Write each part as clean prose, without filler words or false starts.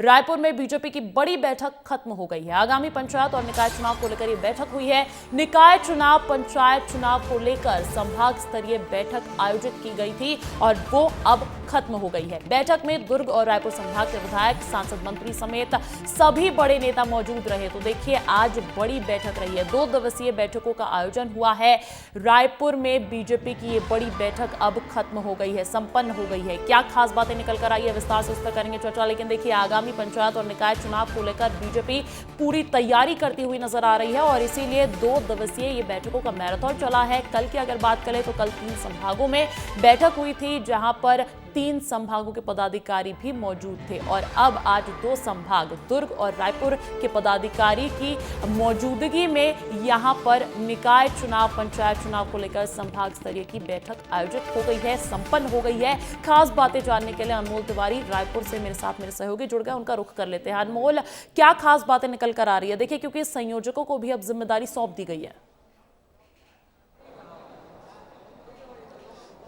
रायपुर में बीजेपी की बड़ी बैठक खत्म हो गई है। आगामी पंचायत और निकाय चुनाव को लेकर यह बैठक हुई है। निकाय चुनाव, पंचायत चुनाव को लेकर संभाग स्तरीय बैठक आयोजित की गई थी और वो अब खत्म हो गई है। बैठक में दुर्ग और रायपुर संभाग के विधायक, सांसद, मंत्री समेत सभी बड़े नेता मौजूद रहे। तो देखिए, आज बड़ी बैठक रही है। 2 दिवसीय बैठकों का आयोजन हुआ है। रायपुर में बीजेपी की ये बड़ी बैठक अब खत्म हो गई है, संपन्न हो गई है। क्या खास बातें निकल कर आई है, विस्तार से उस पर करेंगे चर्चा। लेकिन देखिए, आगामी पंचायत और निकाय चुनाव को लेकर बीजेपी पूरी तैयारी करती हुई नजर आ रही है और इसीलिए 2 दिवसीय ये बैठकों का मैराथन चला है। कल की अगर बात करें तो कल 3 संभागों में बैठक हुई थी, जहां पर 3 संभागों के पदाधिकारी भी मौजूद थे और अब आज 2 संभाग दुर्ग और रायपुर के पदाधिकारी की मौजूदगी में यहां पर निकाय चुनाव, पंचायत चुनाव को लेकर संभाग स्तरीय की बैठक आयोजित हो गई है, संपन्न हो गई है। खास बातें जानने के लिए अनमोल तिवारी रायपुर से मेरे साथ मेरे सहयोगी जुड़ गए, उनका रुख कर लेते हैं। अनमोल, क्या खास बातें निकल कर आ रही है? देखिए, क्योंकि संयोजकों को भी अब जिम्मेदारी सौंप दी गई है।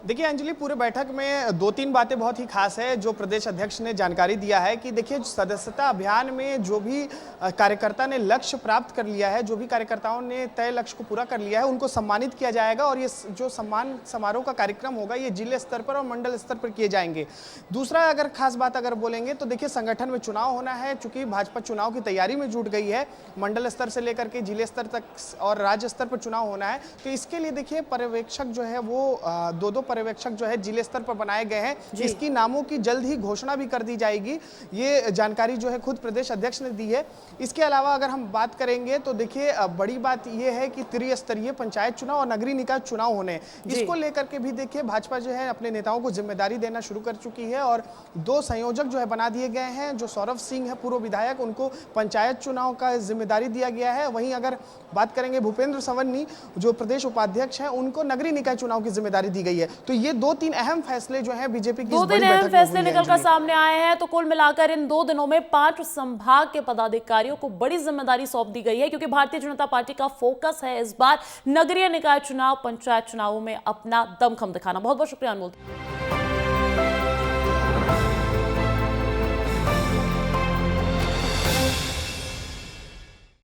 देखिए अंजलि, पूरे बैठक में 2-3 बातें बहुत ही खास है जो प्रदेश अध्यक्ष ने जानकारी दिया है कि देखिए, सदस्यता अभियान में जो भी कार्यकर्ता ने लक्ष्य प्राप्त कर लिया है, जो भी कार्यकर्ताओं ने तय लक्ष्य को पूरा कर लिया है, उनको सम्मानित किया जाएगा और ये जो सम्मान समारोह का कार्यक्रम होगा ये जिले स्तर पर और मंडल स्तर पर किए जाएंगे। दूसरा, अगर खास बात अगर बोलेंगे तो देखिए, संगठन में चुनाव होना है। चूंकि भाजपा चुनाव की तैयारी में जुट गई है, मंडल स्तर से लेकर के जिले स्तर तक और राज्य स्तर पर चुनाव होना है, तो इसके लिए देखिए पर्यवेक्षक जो है वो 2-2 पर्यवेक्षक जो है जिले स्तर पर बनाए गए हैं। इसकी नामों की जल्द ही घोषणा भी कर दी जाएगी। ये जानकारी जो है खुद प्रदेश अध्यक्ष ने दी है। इसके अलावा अगर हम बात करेंगे तो देखिए, बड़ी बात ये है कि त्रिस्तरीय पंचायत चुनाव और नगरीय निकाय चुनाव होने, इसको लेकर के भी देखिए भाजपा जो है अपने नेताओं को जिम्मेदारी देना शुरू कर चुकी है और 2 संयोजक जो है बना दिए गए हैं। जो सौरभ सिंह है, पूर्व विधायक, उनको पंचायत चुनाव का जिम्मेदारी दिया गया है। वहीं अगर बात करेंगे भूपेंद्र सवन्नी, जो प्रदेश उपाध्यक्ष हैं, उनको नगरीय निकाय चुनाव की जिम्मेदारी दी गई है। तो ये 2-3 अहम फैसले जो है बीजेपी की 2 अहम फैसले निकलकर सामने आए हैं। तो कुल मिलाकर इन 2 दिनों में 5 संभाग के पदाधिकारियों को बड़ी जिम्मेदारी सौंप दी गई है, क्योंकि भारतीय जनता पार्टी का फोकस है इस बार नगरीय निकाय चुनाव, पंचायत चुनावों में अपना दमखम दिखाना। बहुत बहुत शुक्रिया अनमोल।